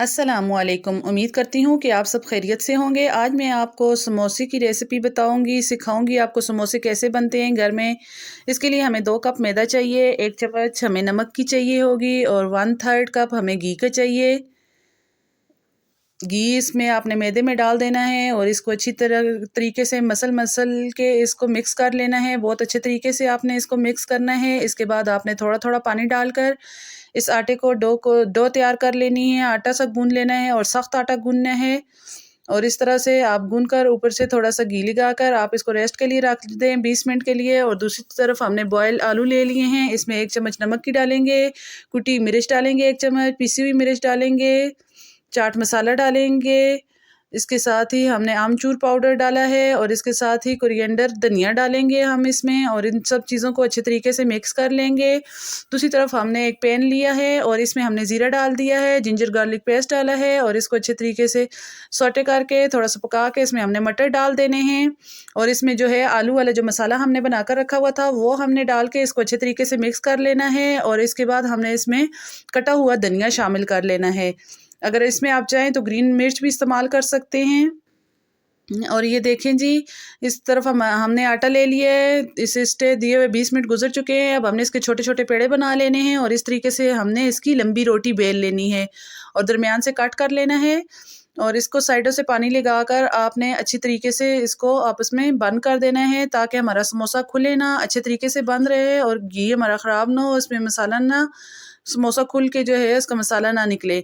अस्सलामुअलैकुम। उम्मीद करती हूँ कि आप सब खैरियत से होंगे। आज मैं आपको समोसे की रेसिपी बताऊँगी, सिखाऊँगी आपको समोसे कैसे बनते हैं घर में। इसके लिए हमें 2 कप मैदा चाहिए, 1 चम्मच हमें नमक की चाहिए होगी और 1/3 कप हमें घी का चाहिए। घी इसमें आपने मैदे में डाल देना है और इसको अच्छी तरीके से मसल के इसको मिक्स कर लेना है। बहुत अच्छे तरीके से आपने इसको मिक्स करना है। इसके बाद आपने थोड़ा-थोड़ा पानी डालकर इस आटे को डो तैयार कर लेनी है। आटा सा गूँध लेना है और सख्त आटा गूँधना है और इस तरह से आप गूँध कर ऊपर से थोड़ा-सा घी लगाकर आप इसको रेस्ट के लिए रख दें 20 मिनट के लिए। और दूसरी तरफ हमने बॉयल आलू ले लिए हैं। इसमें 1 चम्मच नमक की डालेंगे, कुटी मिर्च डालेंगे 1 चम्मच, पिसी हुई मिर्च डालेंगे, चाट मसाला डालेंगे। इसके साथ ही हमने आमचूर पाउडर डाला है और इसके साथ ही कोरिएंडर धनिया डालेंगे हम इसमें और इन सब चीज़ों को अच्छे तरीके से मिक्स कर लेंगे। दूसरी तरफ हमने एक पैन लिया है और इसमें हमने ज़ीरा डाल दिया है, जिंजर गार्लिक पेस्ट डाला है और इसको अच्छे तरीके से सौटे करके थोड़ा-सा पका के इसमें हमने मटर डाल देने हैं और इसमें जो है आलू वाला जो मसाला हमने बनाकर रखा हुआ था वो हमने डाल के इसको अच्छे तरीके से मिक्स कर लेना है और इसके बाद हमने इसमें कटा हुआ धनिया शामिल कर लेना है। अगर इसमें आप चाहें तो ग्रीन मिर्च भी इस्तेमाल कर सकते हैं। और ये देखें जी, इस तरफ हमने आटा ले लिया है। इस दिए हुए 20 मिनट गुजर चुके हैं। अब हमने इसके छोटे-छोटे पेड़े बना लेने हैं और इस तरीके से हमने इसकी लंबी रोटी बेल लेनी है और दरमियान से कट कर लेना है और इसको साइडों से पानी लगाकर आपने अच्छी तरीके से इसको आपस में बंद कर देना है ताकि हमारा समोसा खुले ना, अच्छे तरीके से बंद रहे और घी हमारा ख़राब ना हो, इसमें मसाला ना समोसा खुल के जो है इसका मसाला ना निकले।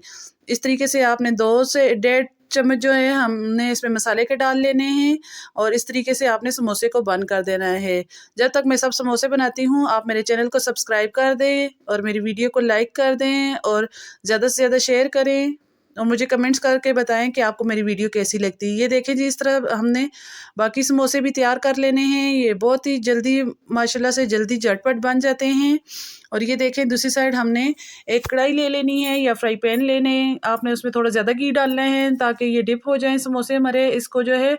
इस तरीके से आपने 2 से 1.5 चम्मच जो है हमने इसमें मसाले के डाल लेने हैं और इस तरीके से आपने समोसे को बंद कर देना है। जब तक मैं सब समोसे बनाती हूँ आप मेरे चैनल को सब्सक्राइब कर दें और मेरी वीडियो को लाइक कर दें और ज़्यादा से ज़्यादा शेयर करें और मुझे कमेंट्स करके बताएं कि आपको मेरी वीडियो कैसी लगती है। ये देखें जी, इस तरह हमने बाकी समोसे भी तैयार कर लेने हैं। ये बहुत ही जल्दी माशाल्लाह से जल्दी झटपट बन जाते हैं। और ये देखें दूसरी साइड हमने एक कढ़ाई ले लेनी है या फ्राई पैन लेने, आपने उसमें थोड़ा ज़्यादा घी डालना है ताकि ये डिप हो जाएं समोसे हमारे। इसको जो है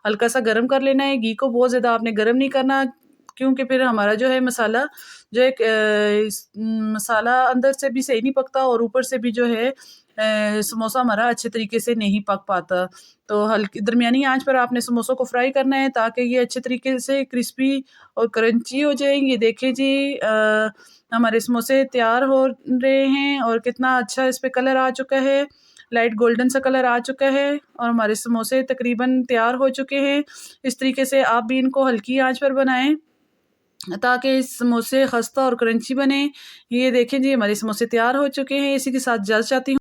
हल्का सा गर्म कर लेना है। घी को बहुत ज़्यादा आपने गर्म नहीं करना क्योंकि फिर हमारा जो है मसाला जो एक मसाला अंदर से भी सही नहीं पकता और ऊपर से भी जो है समोसा हमारा अच्छे तरीके से नहीं पक पाता। तो हल्की दरमियानी आंच पर आपने समोसों को फ्राई करना है ताकि ये अच्छे तरीके से क्रिस्पी और क्रंची हो जाएंगे। ये देखिए जी, हमारे समोसे तैयार हो रहे हैं और कितना अच्छा इस पे कलर आ चुका है, लाइट गोल्डन सा कलर आ चुका है और हमारे समोसे तकरीबन तैयार हो चुके हैं। इस तरीके से आप भी इनको हल्की आंच पर बनाएं ताकि समोसे खस्ता और क्रंची बने। ये देखें जी, हमारे समोसे तैयार हो चुके हैं। इसी के साथ इजाज़त चाहती हूँ।